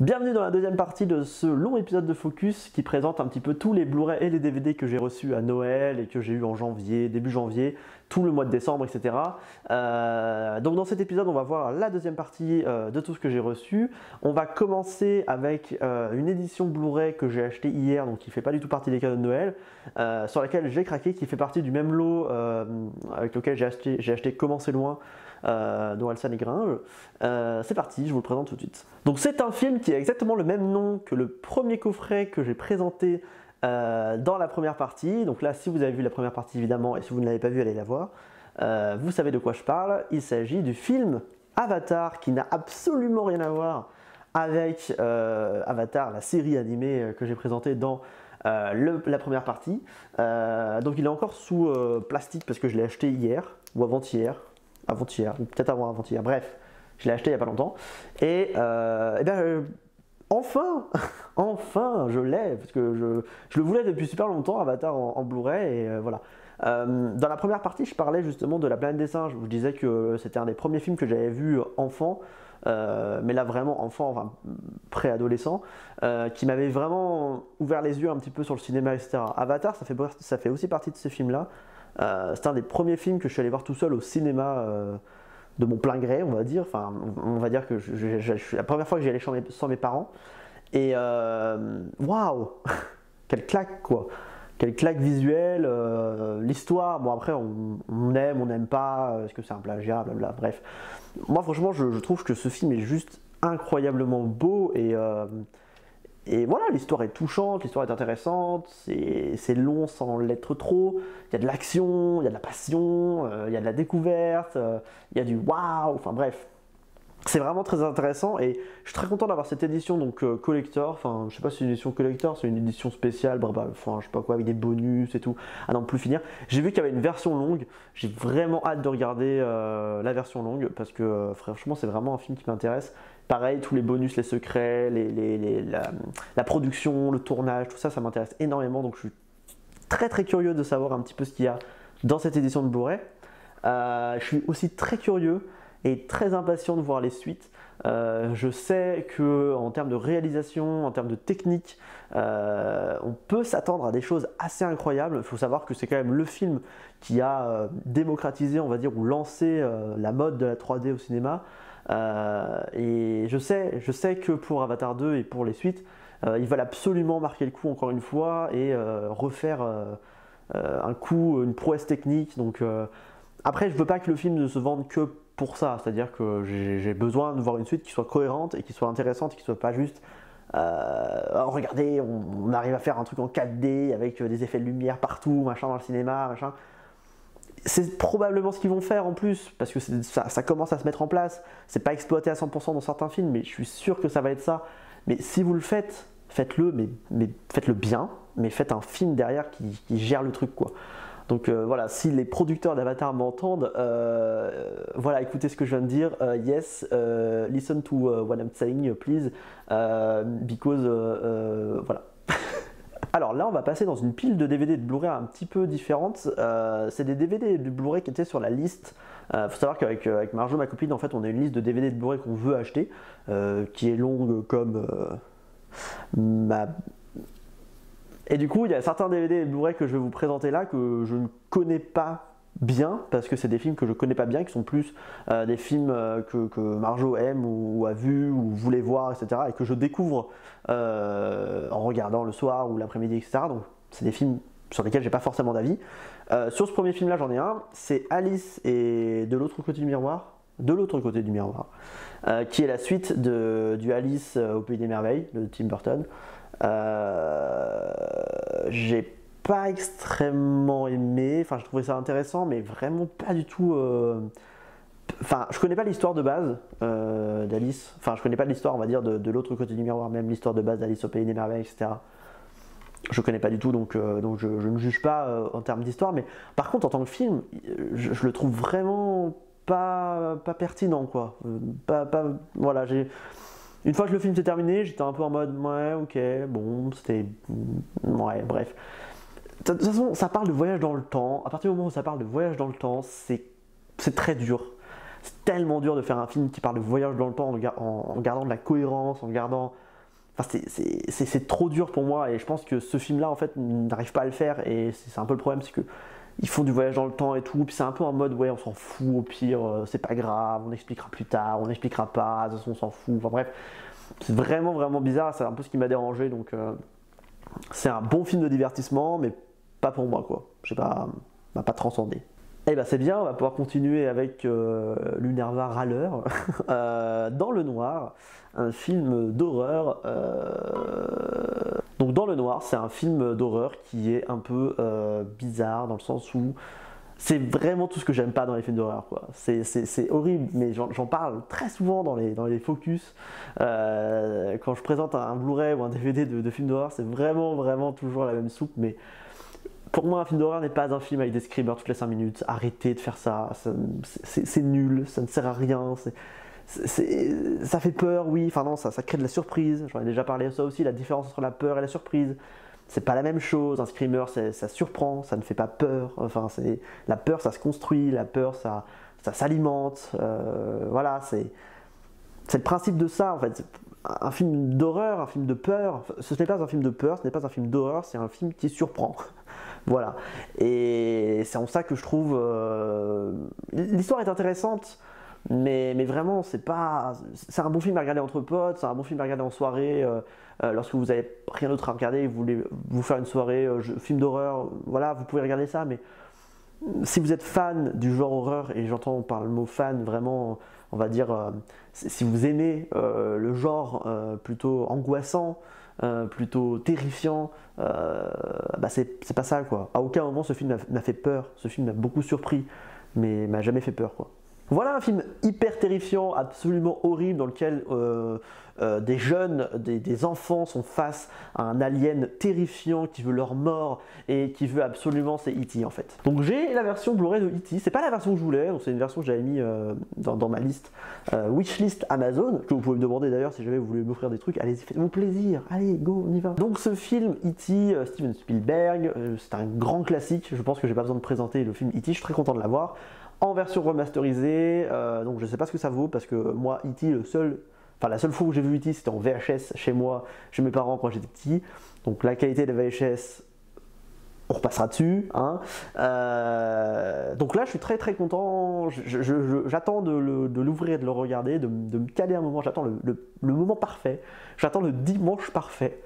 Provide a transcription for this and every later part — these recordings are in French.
Bienvenue dans la deuxième partie de ce long épisode de Focus qui présente un petit peu tous les Blu-ray et les DVD que j'ai reçus à Noël et que j'ai eu en janvier, début janvier, tout le mois de décembre, etc. Donc dans cet épisode, on va voir la deuxième partie de tout ce que j'ai reçu. On va commencer avec une édition Blu-ray que j'ai acheté hier, donc qui ne fait pas du tout partie des cadeaux de Noël, sur laquelle j'ai craqué, qui fait partie du même lot avec lequel j'ai acheté Comment c'est loin, d'Orelsan et Gringe. C'est parti, je vous le présente tout de suite. Donc c'est un film qui a exactement le même nom que le premier coffret que j'ai présenté dans la première partie. Donc là, si vous avez vu la première partie évidemment, et si vous ne l'avez pas vu, allez la voir. Vous savez de quoi je parle. Il s'agit du film Avatar, qui n'a absolument rien à voir avec Avatar, la série animée que j'ai présentée dans la première partie. Donc il est encore sous plastique parce que je l'ai acheté hier ou avant-hier, ou peut-être avant-hier, bref, je l'ai acheté il n'y a pas longtemps. Et enfin, enfin, je l'ai, parce que je le voulais depuis super longtemps, Avatar en Blu-ray, et voilà. Dans la première partie, je parlais justement de La Planète des Singes, où je disais que c'était un des premiers films que j'avais vu enfant, mais là vraiment enfant, enfin préadolescent, qui m'avait vraiment ouvert les yeux un petit peu sur le cinéma, etc. Avatar, ça fait aussi partie de ces films-là. C'est un des premiers films que je suis allé voir tout seul au cinéma de mon plein gré, on va dire. Enfin, on va dire que la première fois que j'y allais sans mes parents. Et waouh, quelle claque quoi! Quelle claque visuelle, l'histoire, bon après on aime, on n'aime pas, est-ce que c'est un plagiat, blabla, bref. Moi franchement je trouve que ce film est juste incroyablement beau et voilà, l'histoire est touchante, l'histoire est intéressante, c'est long sans l'être trop, il y a de l'action, il y a de la passion, il y a de la découverte, il y a du waouh, enfin bref. C'est vraiment très intéressant et je suis très content d'avoir cette édition donc collector, enfin je sais pas si c'est une édition collector, c'est une édition spéciale, enfin je sais pas quoi, avec des bonus et tout, à n'en plus finir. J'ai vu qu'il y avait une version longue, j'ai vraiment hâte de regarder la version longue parce que franchement c'est vraiment un film qui m'intéresse. Pareil, tous les bonus, les secrets, la production, le tournage, tout ça, ça m'intéresse énormément donc je suis très très curieux de savoir un petit peu ce qu'il y a dans cette édition de Blu-ray. Je suis aussi très curieux et très impatient de voir les suites. Je sais que en termes de réalisation, en termes de technique, on peut s'attendre à des choses assez incroyables. Il faut savoir que c'est quand même le film qui a démocratisé, on va dire, ou lancé la mode de la 3D au cinéma. Et je sais que pour Avatar 2 et pour les suites, ils veulent absolument marquer le coup encore une fois et refaire un coup, une prouesse technique. Donc après, je veux pas que le film ne se vende que pour ça, c'est-à-dire que j'ai besoin de voir une suite qui soit cohérente et qui soit intéressante et qui soit pas juste oh, regardez, on arrive à faire un truc en 4D avec des effets de lumière partout, machin dans le cinéma, machin. C'est probablement ce qu'ils vont faire en plus, parce que ça commence à se mettre en place. C'est pas exploité à 100% dans certains films, mais je suis sûr que ça va être ça. Mais si vous le faites, faites-le, mais faites-le bien, mais faites un film derrière qui gère le truc, quoi. Donc voilà, si les producteurs d'Avatar m'entendent, voilà, écoutez ce que je viens de dire. Yes, listen to what I'm saying, please, because voilà. Alors là, on va passer dans une pile de DVD et de Blu-ray un petit peu différentes. C'est des DVD et de Blu-ray qui étaient sur la liste. Faut savoir qu'avec Marjo, ma copine, en fait, on a une liste de DVD et de Blu-ray qu'on veut acheter, qui est longue comme ma... Et du coup, il y a certains DVD et Blu-ray que je vais vous présenter là que je ne connais pas bien, parce que c'est des films que je connais pas bien, qui sont plus des films que Marjo aime ou a vu ou voulait voir, etc. et que je découvre en regardant le soir ou l'après-midi, etc. Donc c'est des films sur lesquels j'ai pas forcément d'avis. Sur ce premier film là, j'en ai un, c'est Alice et de l'autre côté du miroir. De l'autre côté du miroir, qui est la suite du Alice au Pays des Merveilles de Tim Burton. J'ai pas extrêmement aimé, enfin je trouvais ça intéressant, mais vraiment pas du tout. Enfin, je connais pas l'histoire de base d'Alice, enfin je connais pas l'histoire, on va dire, de l'autre côté du miroir, même l'histoire de base d'Alice au Pays des Merveilles, etc. Je connais pas du tout, donc je ne juge pas en termes d'histoire, mais par contre en tant que film, je le trouve vraiment pas pertinent, quoi. Voilà, une fois que le film s'est terminé, j'étais un peu en mode ouais, ok, bon, c'était. Ouais, bref. De toute façon, ça parle de voyage dans le temps. À partir du moment où ça parle de voyage dans le temps, c'est très dur. C'est tellement dur de faire un film qui parle de voyage dans le temps en gardant de la cohérence, en gardant Enfin, c'est trop dur pour moi et je pense que ce film-là en fait n'arrive pas à le faire et c'est un peu le problème, c'est que ils font du voyage dans le temps et tout, puis c'est un peu en mode ouais on s'en fout au pire, c'est pas grave, on expliquera plus tard, on n'expliquera pas, de toute façon on s'en fout, enfin bref, c'est vraiment vraiment bizarre, c'est un peu ce qui m'a dérangé donc c'est un bon film de divertissement mais pas pour moi quoi, je sais pas, m'a pas transcendé. Eh ben c'est bien, on va pouvoir continuer avec l'Unerva râleur, Dans le noir, un film d'horreur. Donc Dans le noir, c'est un film d'horreur qui est un peu bizarre dans le sens où c'est vraiment tout ce que j'aime pas dans les films d'horreur. C'est horrible, mais j'en parle très souvent dans les focus. Quand je présente un Blu-ray ou un DVD de films d'horreur, c'est vraiment vraiment toujours la même soupe, mais pour moi, un film d'horreur n'est pas un film avec des screamers toutes les 5 minutes. Arrêtez de faire ça. C'est nul, ça ne sert à rien. Ça fait peur, oui. Enfin non, ça crée de la surprise. J'en ai déjà parlé de ça aussi, la différence entre la peur et la surprise. C'est pas la même chose. Un screamer, ça surprend, ça ne fait pas peur. Enfin, la peur, ça se construit. La peur, ça s'alimente. Voilà, c'est le principe de ça, en fait. Un film d'horreur, un film de peur, ce n'est pas un film de peur, ce n'est pas un film d'horreur, c'est un film qui surprend. Voilà. Et c'est en ça que je trouve l'histoire est intéressante, mais vraiment c'est un bon film à regarder entre potes, c'est un bon film à regarder en soirée, lorsque vous n'avez rien d'autre à regarder, vous voulez vous faire une soirée film d'horreur, voilà, vous pouvez regarder ça, mais si vous êtes fan du genre horreur, et j'entends par le mot fan vraiment, on va dire, si vous aimez le genre plutôt angoissant, plutôt terrifiant, bah c'est pas ça quoi. À aucun moment ce film m'a fait peur, ce film m'a beaucoup surpris, mais m'a jamais fait peur quoi. Voilà un film hyper terrifiant, absolument horrible, dans lequel des jeunes, des enfants sont face à un alien terrifiant qui veut leur mort et qui veut absolument, c'est E.T. en fait. Donc j'ai la version Blu-ray de E.T. C'est pas la version que je voulais, c'est une version que j'avais mis dans ma liste wishlist Amazon, que vous pouvez me demander d'ailleurs si jamais vous voulez m'offrir des trucs, allez-y, faites-moi plaisir, allez, go, on y va. Donc ce film E.T. Steven Spielberg, c'est un grand classique, je pense que j'ai pas besoin de présenter le film E.T., je suis très content de l'avoir. En version remasterisée, donc je sais pas ce que ça vaut parce que moi E.T. la seule fois où j'ai vu E.T. c'était en VHS chez moi, chez mes parents quand j'étais petit, donc la qualité de la VHS, on repassera dessus, hein. Donc là je suis très très content, j'attends de l'ouvrir et de le regarder, de me caler un moment, j'attends le moment parfait, j'attends le dimanche parfait.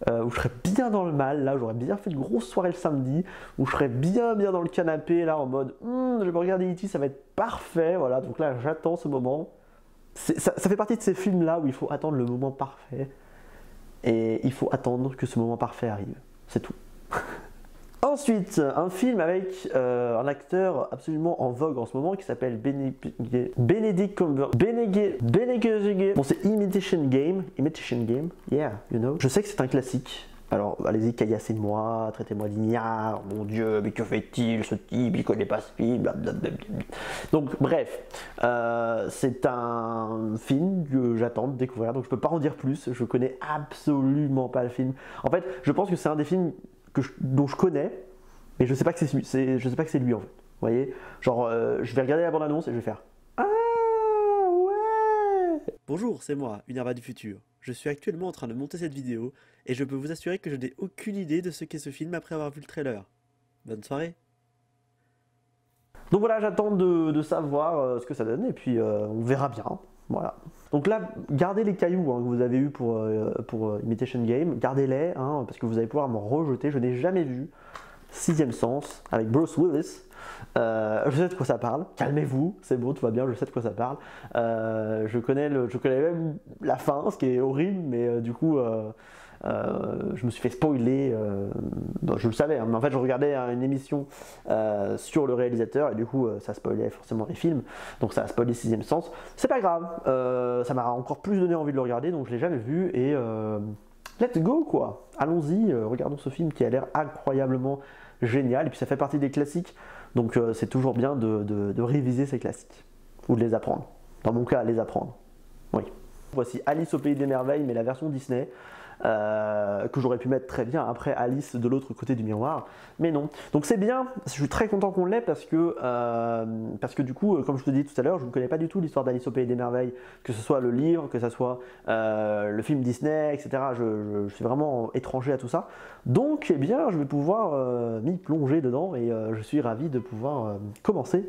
Où je serais bien dans le mal, là j'aurais bien fait une grosse soirée le samedi, où je serais bien dans le canapé là en mode je vais regarder E.T., ça va être parfait, voilà, donc là j'attends ce moment. Ça fait partie de ces films là où il faut attendre le moment parfait, et il faut attendre que ce moment parfait arrive, c'est tout. Ensuite, un film avec un acteur absolument en vogue en ce moment qui s'appelle Benedict Cumberbatch. Bon, c'est Imitation Game, yeah, you know. Je sais que c'est un classique. Alors, allez-y, caillassez-moi, traitez-moi d'ignare, mon Dieu, mais que fait-il, ce type, il connaît pas ce film, blablabla. Donc, bref, c'est un film que j'attends de découvrir, donc je peux pas en dire plus, je connais absolument pas le film. En fait, je pense que c'est un des films dont je connais, mais je sais pas que c'est lui en fait. Vous voyez, genre je vais regarder la bande annonce et je vais faire ah ouais. Bonjour, c'est moi, Unerva du futur. Je suis actuellement en train de monter cette vidéo et je peux vous assurer que je n'ai aucune idée de ce qu'est ce film après avoir vu le trailer. Bonne soirée. Donc voilà, j'attends de savoir ce que ça donne et puis on verra bien. Voilà. Donc là, gardez les cailloux que vous avez eu pour Imitation Game, gardez-les, parce que vous allez pouvoir m'en rejeter. Je n'ai jamais vu Sixième Sens avec Bruce Willis. Je sais de quoi ça parle. Calmez-vous, c'est bon, tout va bien, je sais de quoi ça parle. Je connais même la fin, ce qui est horrible, mais du coup, je me suis fait spoiler. Je le savais, mais en fait, je regardais une émission sur le réalisateur et du coup, ça spoilait forcément les films. Donc, ça a spoilé Sixième Sens. C'est pas grave, ça m'a encore plus donné envie de le regarder, donc je l'ai jamais vu et let's go quoi. Allons-y, regardons ce film qui a l'air incroyablement génial et puis ça fait partie des classiques, donc c'est toujours bien de réviser ces classiques ou de les apprendre. Dans mon cas, les apprendre. Oui. Voici Alice au Pays des Merveilles, mais la version Disney. Que j'aurais pu mettre très bien après Alice de l'autre côté du miroir, mais non. Donc c'est bien, je suis très content qu'on l'ait parce que du coup, comme je te dis tout à l'heure, je ne connais pas du tout l'histoire d'Alice au Pays des Merveilles, que ce soit le livre, que ce soit le film Disney, etc. Je suis vraiment étranger à tout ça. Donc eh bien, je vais pouvoir m'y plonger dedans et je suis ravi de pouvoir commencer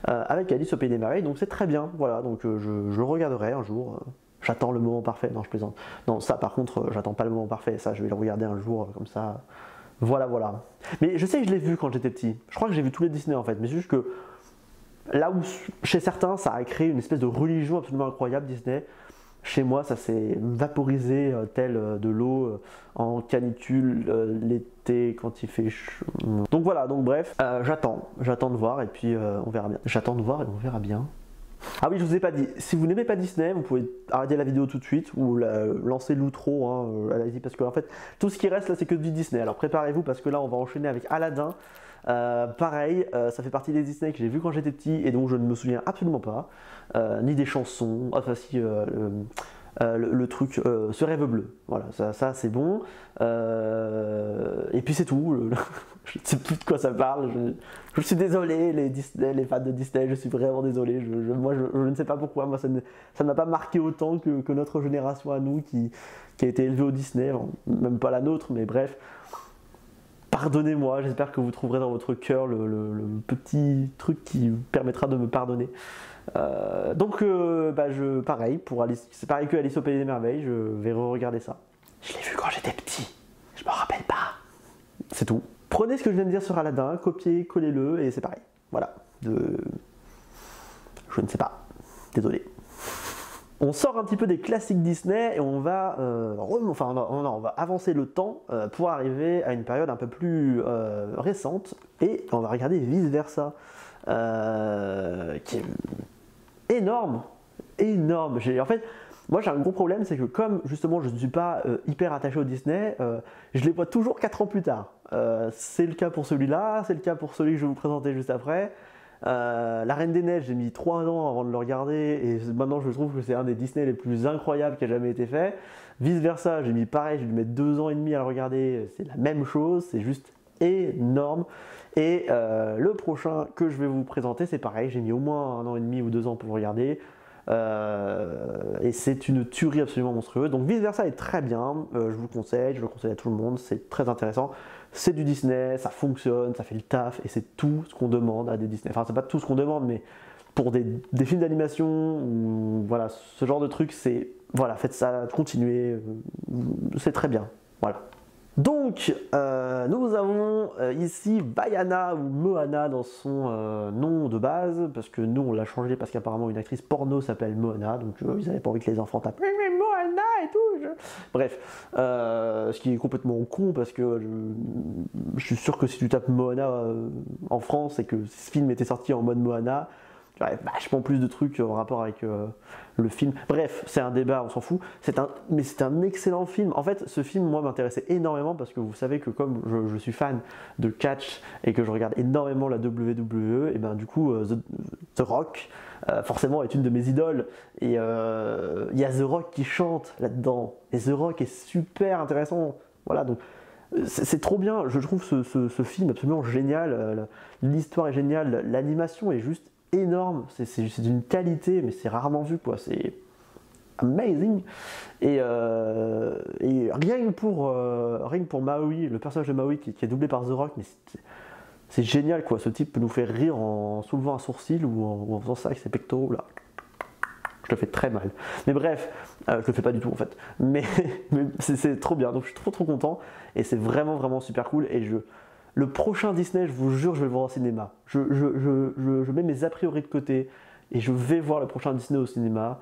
avec Alice au Pays des Merveilles, donc c'est très bien. Voilà, donc je le regarderai un jour. J'attends le moment parfait. Non, je plaisante. Non, ça par contre, j'attends pas le moment parfait. Ça, je vais le regarder un jour comme ça. Voilà, voilà. Mais je sais que je l'ai vu quand j'étais petit. Je crois que j'ai vu tous les Disney en fait. Mais c'est juste que là où chez certains, ça a créé une espèce de religion absolument incroyable, Disney. Chez moi, ça s'est vaporisé tel de l'eau en canicule l'été quand il fait chaud. Donc voilà, donc bref, j'attends de voir et puis on verra bien. J'attends de voir et on verra bien. Ah oui, je vous ai pas dit, si vous n'aimez pas Disney, vous pouvez arrêter la vidéo tout de suite ou lancer l'outro, hein, allez-y, parce que en fait, tout ce qui reste là, c'est que du Disney. Alors préparez-vous parce que là, on va enchaîner avec Aladdin. Pareil, ça fait partie des Disney que j'ai vu quand j'étais petit et donc je ne me souviens absolument pas, ni des chansons, enfin si, le truc, ce rêve bleu, voilà, ça c'est bon, et puis c'est tout, je ne sais plus de quoi ça parle, je suis désolé les Disney, les fans de Disney, je suis vraiment désolé, moi je ne sais pas pourquoi, moi ça ne m'a pas marqué autant que notre génération à nous qui a été élevée au Disney, même pas la nôtre, mais bref. Pardonnez-moi, j'espère que vous trouverez dans votre cœur le petit truc qui vous permettra de me pardonner. Pareil, pour Alice, c'est pareil que Alice au Pays des Merveilles, je vais re-regarder ça. Je l'ai vu quand j'étais petit, je m'en rappelle pas. C'est tout. Prenez ce que je viens de dire sur Aladdin, copiez, collez-le et c'est pareil. Voilà. Je ne sais pas. Désolé. On sort un petit peu des classiques Disney et on va, on va avancer le temps pour arriver à une période un peu plus récente et on va regarder Vice Versa, qui est énorme, énorme. En fait, moi j'ai un gros problème, c'est que comme justement je ne suis pas hyper attaché au Disney, je les vois toujours 4 ans plus tard. C'est le cas pour celui-là, c'est le cas pour celui que je vais vous présenter juste après. La Reine des Neiges, j'ai mis 3 ans avant de le regarder et maintenant je trouve que c'est un des Disney les plus incroyables qui a jamais été fait. Vice versa, j'ai mis pareil, j'ai dû mettre 2 ans et demi à le regarder, c'est la même chose, c'est juste énorme. Et le prochain que je vais vous présenter, c'est pareil, j'ai mis au moins 1 an et demi ou 2 ans pour le regarder. Et c'est une tuerie absolument monstrueuse. Donc Vice Versa est très bien, je vous le conseille, je le conseille à tout le monde, c'est très intéressant. C'est du Disney, ça fonctionne, ça fait le taf et c'est tout ce qu'on demande à des Disney. Enfin, c'est pas tout ce qu'on demande, mais pour des films d'animation ou voilà, ce genre de truc, c'est voilà, faites ça, continuez, c'est très bien. Voilà. Donc, nous avons ici Vaiana ou Moana dans son nom de base, parce que nous on l'a changé parce qu'apparemment une actrice porno s'appelle Moana, donc ils n'avaient pas envie que les enfants tapent Moana et tout. Bref, ce qui est complètement con parce que je suis sûr que si tu tapes Moana en France et que ce film était sorti en mode Moana, il y aurait vachement plus de trucs en rapport avec le film. Bref, c'est un débat, on s'en fout. Mais c'est un excellent film. En fait, ce film, moi, m'intéressait énormément parce que vous savez que comme je suis fan de catch et que je regarde énormément la WWE, et ben du coup, The Rock, forcément, est une de mes idoles. Et il y a The Rock qui chante là-dedans. Et The Rock est super intéressant. Voilà, donc c'est trop bien. Je trouve ce film absolument génial. L'histoire est géniale. L'animation est juste énorme, c'est d'une qualité, mais c'est rarement vu, quoi. C'est amazing. Et rien que pour Maui, le personnage de Maui qui est doublé par The Rock, mais c'est génial, quoi. Ce type peut nous faire rire en soulevant un sourcil ou en faisant ça avec ses pectoraux là. Je le fais très mal. Mais bref, je le fais pas du tout en fait. Mais c'est trop bien, donc je suis trop content et c'est vraiment super cool. Et le prochain Disney, je vous jure, je vais le voir au cinéma. Je mets mes a priori de côté et je vais voir le prochain Disney au cinéma.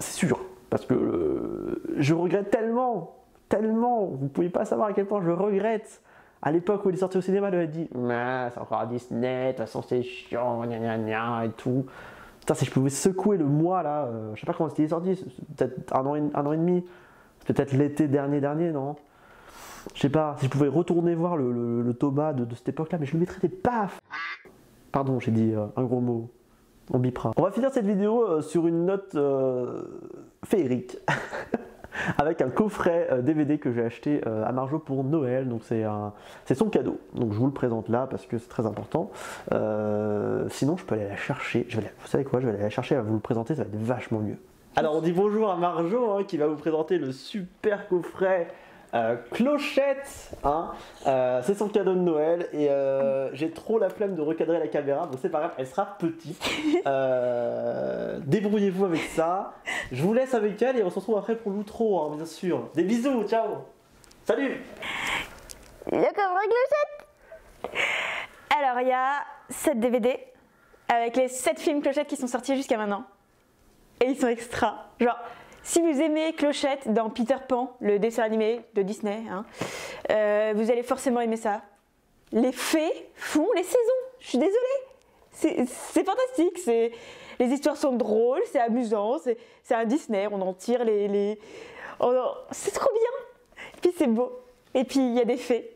C'est sûr, parce que je regrette tellement. Vous ne pouvez pas savoir à quel point je regrette. À l'époque où il est sorti au cinéma, il avait dit c'est encore un Disney, de toute façon c'est chiant, gna gna gna et tout. Putain, si je pouvais secouer le mois là, je sais pas quand c'était sorti, peut-être un an et demi, peut-être l'été dernier, non? Je sais pas, si je pouvais retourner voir le Thomas de cette époque-là, mais je lui mettrais des paf. Pardon, j'ai dit un gros mot. On bipera. On va finir cette vidéo sur une note féerique. Avec un coffret DVD que j'ai acheté à Marjo pour Noël, donc c'est son cadeau. Donc je vous le présente là parce que c'est très important. Sinon je peux aller la chercher. Vous savez quoi, je vais aller la chercher, à vous le présenter, ça va être vachement mieux. Alors on dit bonjour à Marjo hein, qui va vous présenter le super coffret Clochette, hein. C'est son cadeau de Noël et j'ai trop la flemme de recadrer la caméra, donc c'est pas grave, elle sera petite. Débrouillez-vous avec ça. Je vous laisse avec elle et on se retrouve après pour l'outro, hein, bien sûr. Des bisous, ciao. Salut. Le coffret Clochette. Alors il y a 7 DVD avec les 7 films Clochette qui sont sortis jusqu'à maintenant. Et ils sont extra. Genre, si vous aimez Clochette dans Peter Pan, le dessin animé de Disney, hein, vous allez forcément aimer ça. Les fées font les saisons, je suis désolée. C'est fantastique, les histoires sont drôles, c'est amusant, c'est un Disney, on en tire c'est trop bien. Et puis c'est beau. Et puis il y a des fées.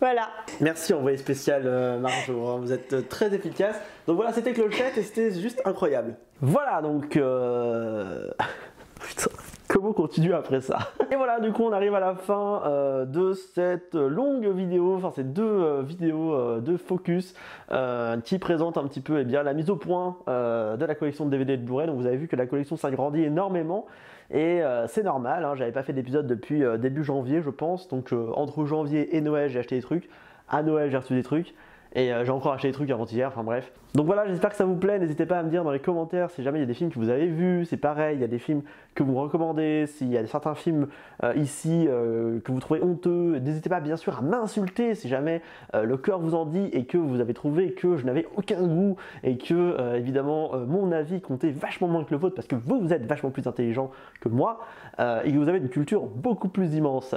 Voilà. Merci envoyé spécial Marjo, hein, vous êtes très efficace. Donc voilà, c'était Clochette et c'était juste incroyable. Voilà donc... Putain, comment continuer après ça? Et voilà, du coup on arrive à la fin de cette longue vidéo, enfin ces deux vidéos de focus qui présentent un petit peu eh bien, la mise au point de la collection de DVD et de Blu-ray. Donc vous avez vu que la collection s'agrandit énormément. Et c'est normal, hein, j'avais pas fait d'épisode depuis début janvier je pense, donc entre janvier et Noël j'ai acheté des trucs, à Noël j'ai reçu des trucs, et j'ai encore acheté des trucs avant-hier, enfin bref. Donc voilà, j'espère que ça vous plaît, n'hésitez pas à me dire dans les commentaires si jamais il y a des films que vous avez vus, c'est pareil, il y a des films que vous me recommandez, s'il y a certains films ici que vous trouvez honteux, n'hésitez pas bien sûr à m'insulter si jamais le cœur vous en dit et que vous avez trouvé que je n'avais aucun goût et que évidemment mon avis comptait vachement moins que le vôtre parce que vous êtes vachement plus intelligent que moi et que vous avez une culture beaucoup plus immense.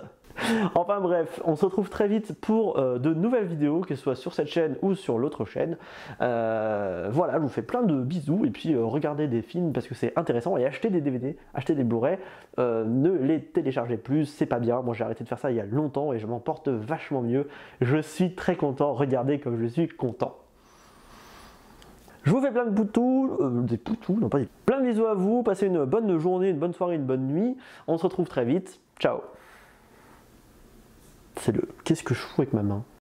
Enfin bref, on se retrouve très vite pour de nouvelles vidéos, que ce soit sur cette chaîne ou sur l'autre chaîne. Voilà, je vous fais plein de bisous et puis regardez des films parce que c'est intéressant et achetez des DVD, achetez des Blu-ray, ne les téléchargez plus, c'est pas bien. Moi j'ai arrêté de faire ça il y a longtemps et je m'en porte vachement mieux. Je suis très content, regardez comme je suis content. Je vous fais plein de poutous, non pas des... Plein de bisous à vous, passez une bonne journée, une bonne soirée, une bonne nuit. On se retrouve très vite, ciao. C'est le... Qu'est-ce que je fous avec ma main?